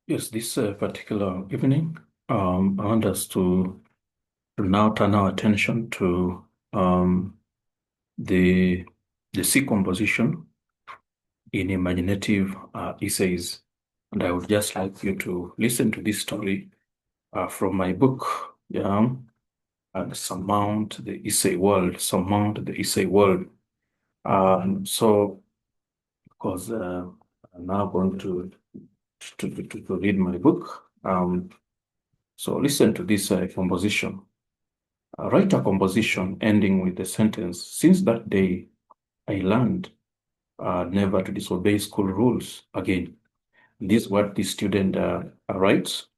Yes, this particular evening, I want us to now turn our attention to the C composition in imaginative essays. And I would just like you to listen to this story from my book, and Surmount the Essay World, Surmount the Essay World. So, because I'm now going to read my book. So listen to this composition. Write a composition ending with the sentence, "Since that day, I learned never to disobey school rules again." This is what the student writes.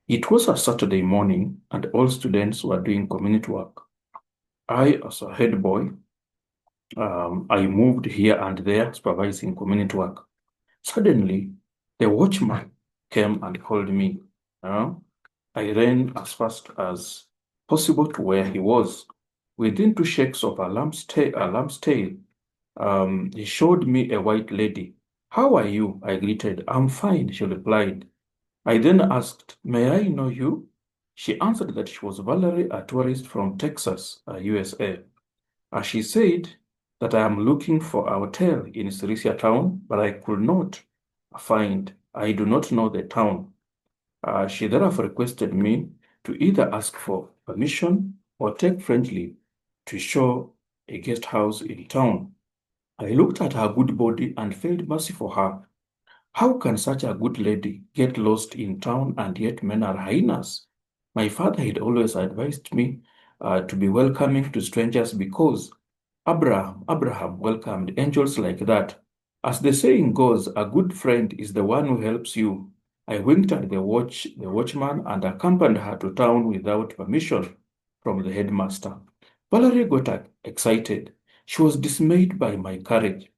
It was a Saturday morning, and all students were doing community work. I, as a head boy, I moved here and there supervising community work. Suddenly, the watchman came and called me. Uh, I ran as fast as possible to where he was. Within 2 shakes of a lamb's tail, he showed me a white lady. "How are you?" I greeted. "I'm fine," she replied. I then asked, "May I know you?" She answered that she was Valerie, a tourist from Texas, USA. She said that I am looking for a hotel in Sirisia town, but I could not find. I do not know the town. She therefore requested me to either ask for permission or take friendly to show a guest house in town. I looked at her good body and felt mercy for her. How can such a good lady get lost in town and yet men are hyenas? My father had always advised me to be welcoming to strangers because Abraham welcomed angels like that. As the saying goes, a good friend is the one who helps you. I winked at the watchman and accompanied her to town without permission from the headmaster. Valerie got excited. She was dismayed by my courage.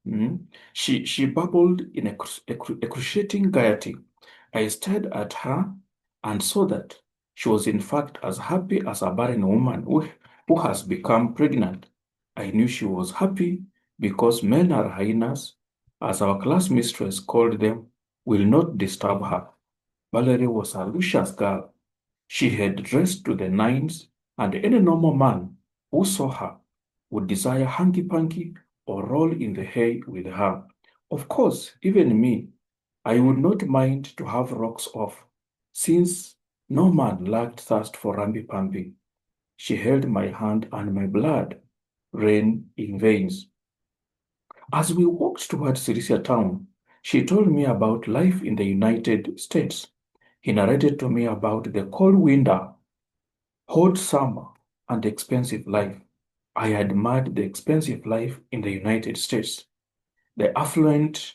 She babbled in excruciating gaiety. I stared at her and saw that she was in fact as happy as a barren woman who has become pregnant. I knew she was happy because men are hyenas, as our class mistress called them, will not disturb her. Valerie was a luscious girl. She had dressed to the nines, and any normal man who saw her would desire hanky-panky or roll in the hay with her. Of course, even me, I would not mind to have rocks off, since no man lacked thirst for ramby-pamby. She held my hand and my blood ran in veins. As we walked towards Sirisia town, she told me about life in the United States. He narrated to me about the cold winter, hot summer, and expensive life. I admired the expensive life in the United States. The affluent,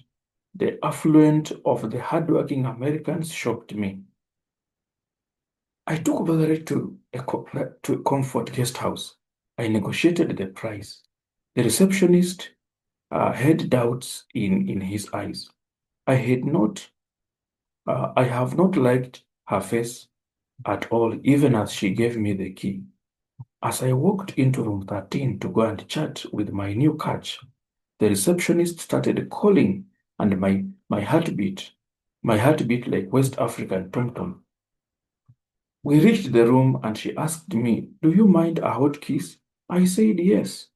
the affluent of the hardworking Americans shocked me. I took Valerie to a comfort guest house. I negotiated the price. The receptionist had doubts in his eyes. I have not liked her face at all, even as she gave me the key. As I walked into room 13 to go and chat with my new catch, the receptionist started calling, and my heartbeat like West African tom-tom. We reached the room and she asked me, "Do you mind a hot kiss?" I said yes.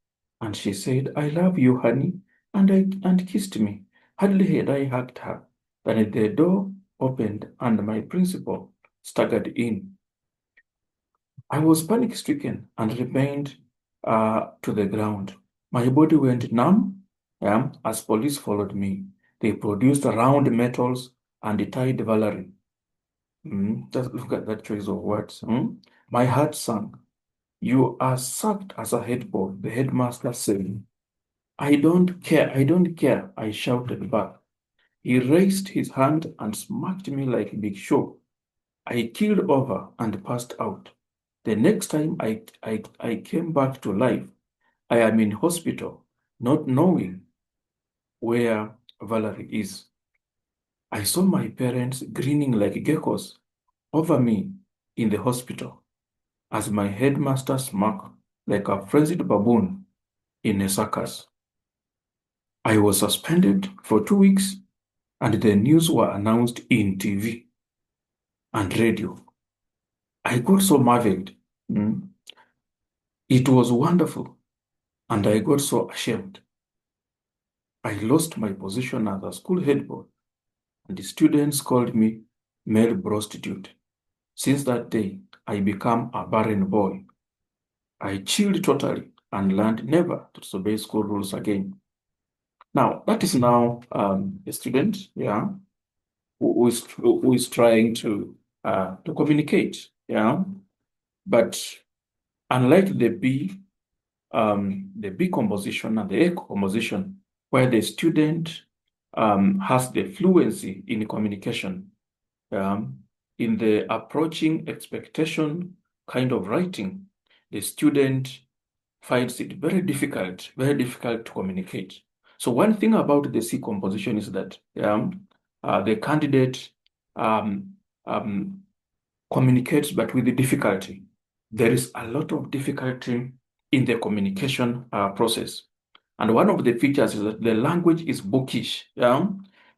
And she said, "I love you, honey," and kissed me. Hardly had I hugged her than the door opened and my principal staggered in. I was panic-stricken and remained to the ground. My body went numb as police followed me. They produced round metals and tied Valerie. Just look at that choice of words. My heart sank. "You are sacked as a head boy," the headmaster said. I don't care," I shouted back. He raised his hand and smacked me like Big Show. I keeled over and passed out. The next time I came back to life, I am in hospital, not knowing where Valerie is. I saw my parents grinning like geckos over me in the hospital as my headmaster smirked like a frenzied baboon in a circus. I was suspended for 2 weeks and the news were announced in TV and radio. I got so marveled. Mm. It was wonderful, and I got so ashamed. I lost my position as a school head boy, and the students called me male prostitute. Since that day, I became a barren boy. I chilled totally and learned never to disobey school rules again. Now, that is now a student, yeah, who is trying to communicate, yeah. But unlike the B composition and the A composition, where the student has the fluency in communication, um, in the approaching expectation kind of writing, the student finds it very difficult to communicate. So one thing about the C composition is that the candidate um, um, communicates, but with the difficulty. There is a lot of difficulty in the communication process. And one of the features is that the language is bookish. Yeah?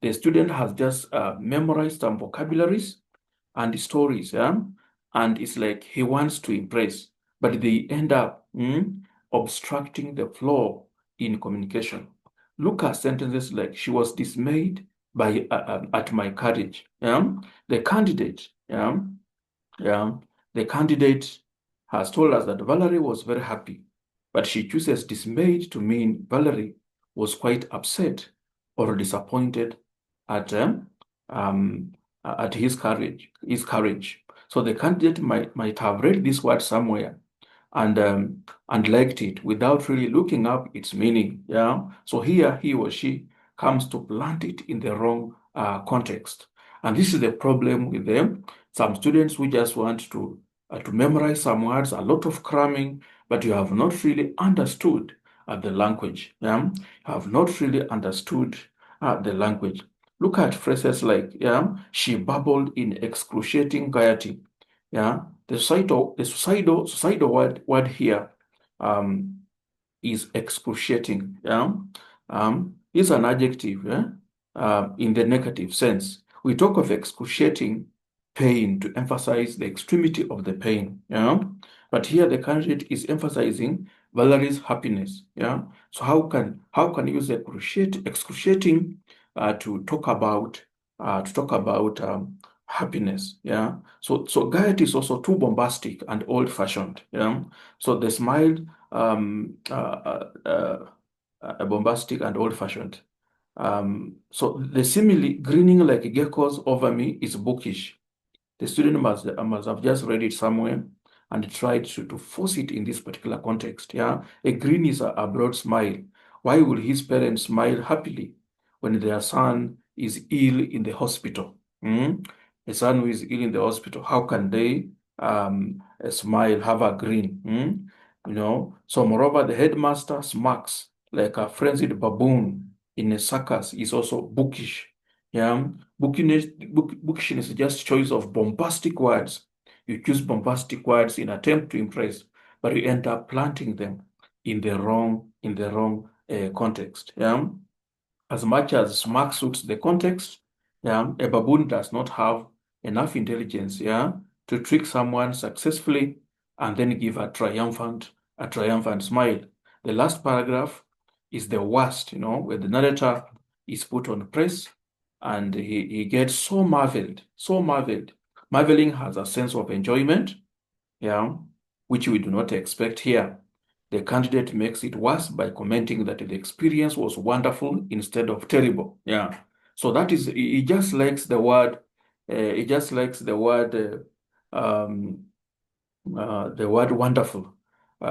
The student has just memorized some vocabularies and stories, yeah? And it's like he wants to impress, but they end up obstructing the flow in communication. Look at sentences like, she was dismayed by at my courage. Yeah? The candidate, yeah, yeah, the candidate has told us that Valerie was very happy, but she chooses dismayed to mean Valerie was quite upset or disappointed at um, at his courage. So the candidate might have read this word somewhere and liked it without really looking up its meaning. Yeah. So here he or she comes to plant it in the wrong context, and this is the problem with them. Some students who just want to memorize some words, a lot of cramming, but you have not really understood the language. Yeah, you have not really understood the language. Look at phrases like, yeah, she babbled in excruciating gaiety. Yeah, the suicidal word here um, is excruciating. Yeah, is an adjective, yeah, in the negative sense. We talk of excruciating pain to emphasize the extremity of the pain. Yeah, but here the candidate is emphasizing Valerie's happiness. Yeah, so how can you use excruciating to talk about happiness? Yeah, so gaiety is also too bombastic and old-fashioned. Yeah, so the smile bombastic and old-fashioned. So the simile, grinning like geckos over me, is bookish. The student must have just read it somewhere and tried to force it in this particular context. Yeah, a grin is a broad smile. Why will his parents smile happily when their son is ill in the hospital? A son who is ill in the hospital, how can they smile, have a grin? So moreover, the headmaster smirks like a frenzied baboon in a circus is also bookish. Yeah, bookishness is just choice of bombastic words. You choose bombastic words in attempt to impress, but you end up planting them in the wrong context. Yeah, as much as smart suits the context, yeah, a baboon does not have enough intelligence, yeah, to trick someone successfully and then give a triumphant smile. The last paragraph is the worst, where the narrator is put on press and he gets so marveled, so marveled. Marveling has a sense of enjoyment, yeah, which we do not expect here. The candidate makes it worse by commenting that the experience was wonderful instead of terrible. Yeah. So that is, he just likes the word, the word wonderful.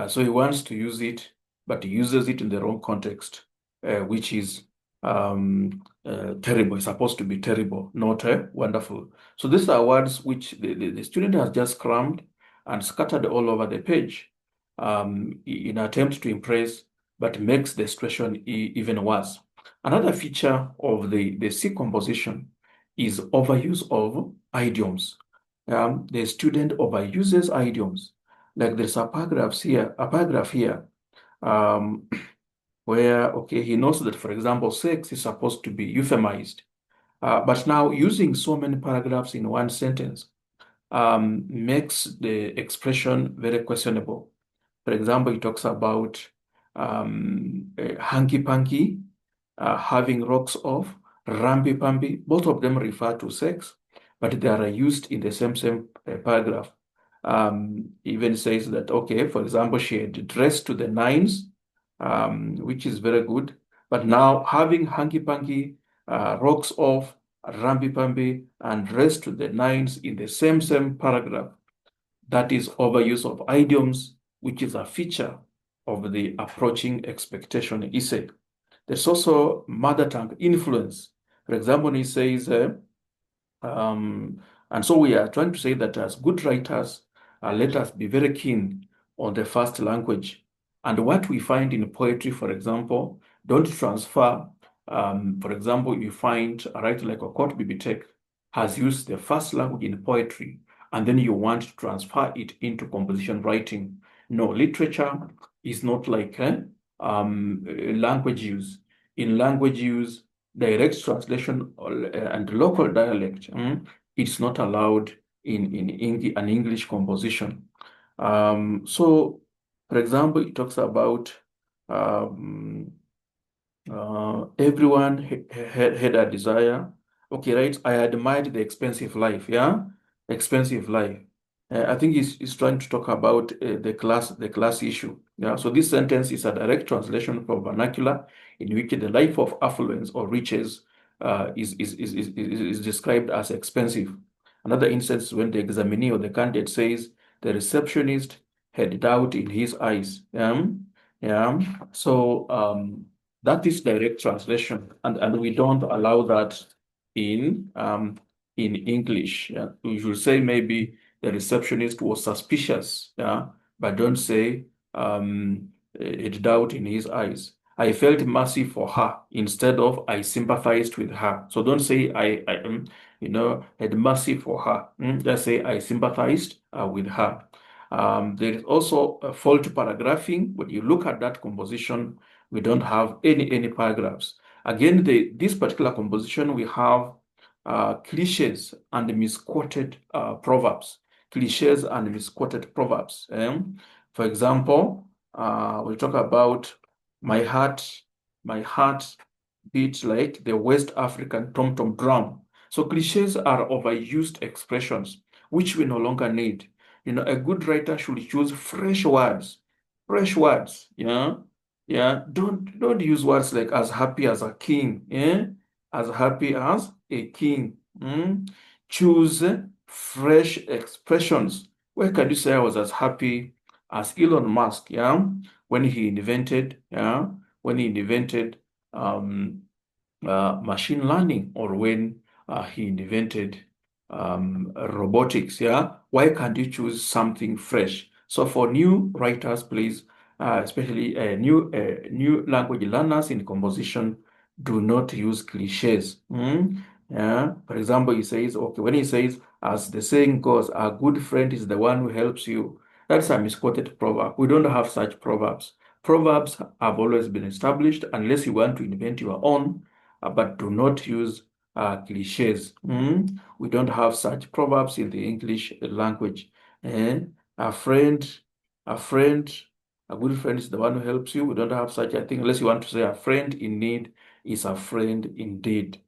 So he wants to use it, but he uses it in the wrong context, which is terrible. It's supposed to be terrible, not wonderful. So these are words which the student has just crammed and scattered all over the page in attempt to impress, but makes the situation even worse. Another feature of the C composition is overuse of idioms. The student overuses idioms. Like there's a paragraph here, where, okay, he knows that, for example, sex is supposed to be euphemized. But now using so many paragraphs in one sentence makes the expression very questionable. For example, it talks about hanky-panky, having rocks off, ramby-pamby. Both of them refer to sex, but they are used in the same paragraph. Even says that, okay, for example, she had dressed to the nines, which is very good. But now having hanky-panky, rocks off, ramby-pamby, and dressed to the nines in the same paragraph, that is overuse of idioms, which is a feature of the approaching expectation essay. There's also mother tongue influence. For example, he says, and so we are trying to say that as good writers, let us be very keen on the first language. And what we find in poetry, for example, don't transfer. For example, you find a writer like Okot Bibitek has used the first language in poetry, and then you want to transfer it into composition writing. No, literature is not like language use. In language use, direct translation and local dialect, it's not allowed in an English composition. So, for example, it talks about um, everyone had a desire. Okay, right? I admired the expensive life. Yeah, expensive life. I think he's trying to talk about the class issue. Yeah. So this sentence is a direct translation from vernacular in which the life of affluence or riches is described as expensive. Another instance when the examinee or the candidate says the receptionist had doubt in his eyes. Yeah. So that is direct translation, and we don't allow that in English. Yeah. We should say maybe the receptionist was suspicious, yeah, but don't say it doubt in his eyes. I felt mercy for her instead of I sympathized with her. So don't say I had mercy for her. Just say I sympathized with her. There is also a fault paragraphing. When you look at that composition, we don't have any paragraphs. Again, this particular composition, we have cliches and misquoted proverbs. Cliches and misquoted proverbs. For example, we talk about my heart beats like the West African tom-tom drum. So cliches are overused expressions which we no longer need. A good writer should choose fresh words. Fresh words, yeah. Yeah, don't use words like as happy as a king, as happy as a king. Choose fresh expressions. Where can you say I was as happy as Elon Musk, yeah, when he invented, um, machine learning, or when he invented robotics, yeah? Why can't you choose something fresh? So for new writers, please, especially new language learners in composition, do not use cliches. Yeah. For example, he says, okay, when he says, as the saying goes, a good friend is the one who helps you. That's a misquoted proverb. We don't have such proverbs. Proverbs have always been established unless you want to invent your own, but do not use cliches. We don't have such proverbs in the English language. A friend, a friend, a good friend is the one who helps you. We don't have such a thing unless you want to say a friend in need is a friend indeed.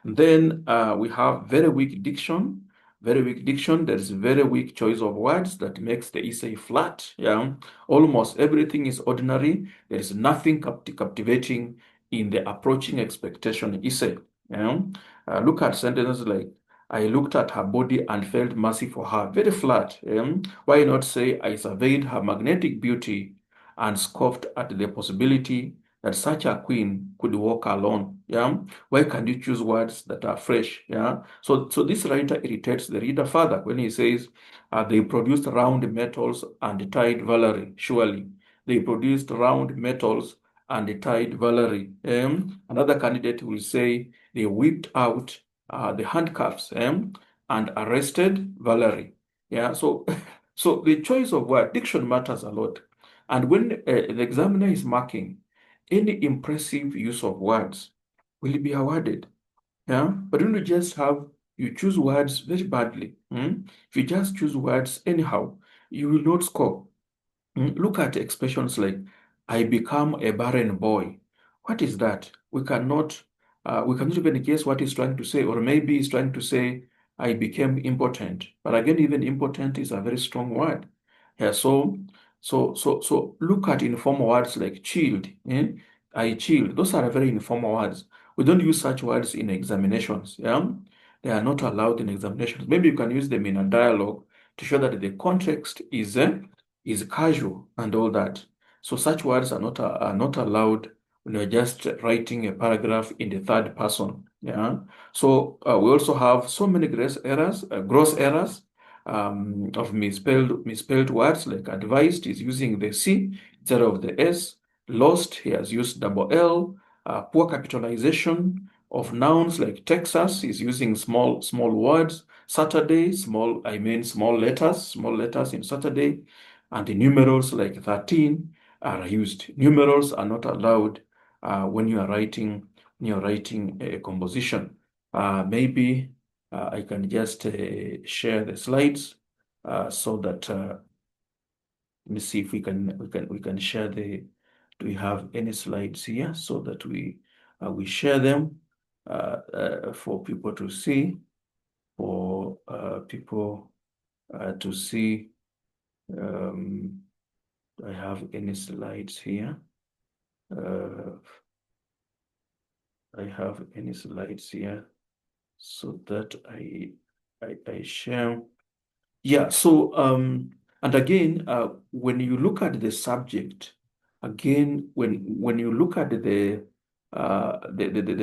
Then we have very weak diction. Very weak diction. There is very weak choice of words that makes the essay flat. Yeah, almost everything is ordinary. There is nothing captivating in the approaching expectation essay. Yeah? Look at sentences like, I looked at her body and felt mercy for her. Very flat. Why not say, I surveyed her magnetic beauty and scoffed at the possibility that such a queen could walk alone. Yeah. Why can't you choose words that are fresh? Yeah. So this writer irritates the reader further when he says, they produced round metals and tied Valerie. Surely. They produced round metals and tied Valerie. Another candidate will say they whipped out the handcuffs and arrested Valerie. Yeah, so so the choice of word, diction matters a lot. And when the examiner is marking, any impressive use of words will be awarded. Yeah, but when you just have, you choose words very badly. If you just choose words anyhow, you will not score. Look at expressions like, I become a barren boy. What is that? We cannot even guess what he's trying to say, or maybe he's trying to say, I became impotent. But again, even impotent is a very strong word. Yeah, so look at informal words like chilled. I chilled. Those are very informal words. We don't use such words in examinations. Yeah, they are not allowed in examinations. Maybe you can use them in a dialogue to show that the context is casual and all that. So such words are not allowed when you're just writing a paragraph in the third person. Yeah. So we also have so many gross errors of misspelled words, like advised is using the C instead of the S. Lost, he has used double L. Poor capitalization of nouns like Texas is using small words. Saturday, small letters in Saturday. And the numerals like 13 are used. Numerals are not allowed when you are writing a composition. Maybe I can just share the slides so that let me see if we can share the. Do we have any slides here so that we share them for people to see, for people to see. Um, do I have any slides here? I have any slides here so that I share. Yeah, so and again, when you look at the subject, again, when you look at the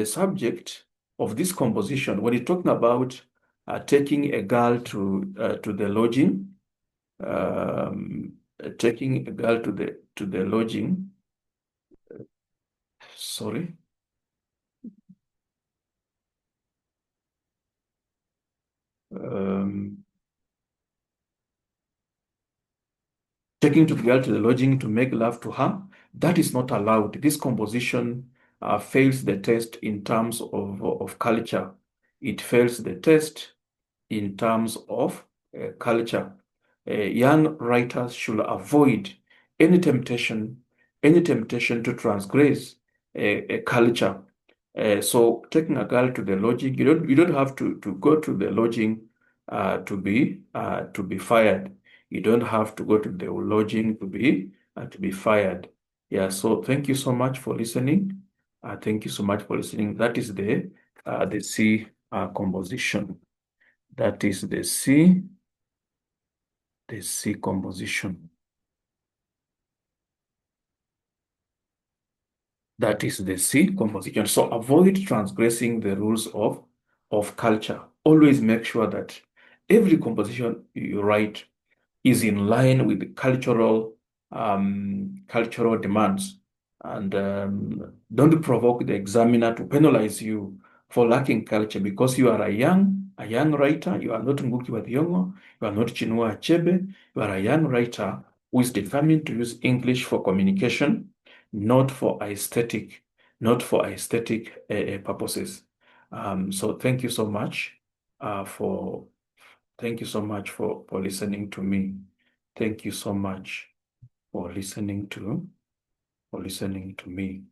subject of this composition, when you're talking about taking a girl to the lodging, taking a girl to the lodging, sorry, um, taking to the girl to the lodging to make love to her, that is not allowed. This composition fails the test in terms of culture. It fails the test in terms of culture. Young writers should avoid any temptation, any temptation to transgress a culture. So taking a girl to the lodging, you don't have to go to the lodging to be fired. You don't have to go to the lodging to be fired. Yeah. So thank you so much for listening. Thank you so much for listening. That is the C composition. That is the C composition. That is the C composition. So avoid transgressing the rules of culture. Always make sure that every composition you write is in line with cultural demands, and don't provoke the examiner to penalize you for lacking culture because you are a young writer. You are not Ngugi wa Thiong'o. You are not Chinua Achebe. You are a young writer who is determined to use English for communication, not for aesthetic purposes. So for thank you so much for listening to me. Thank you so much for listening to me.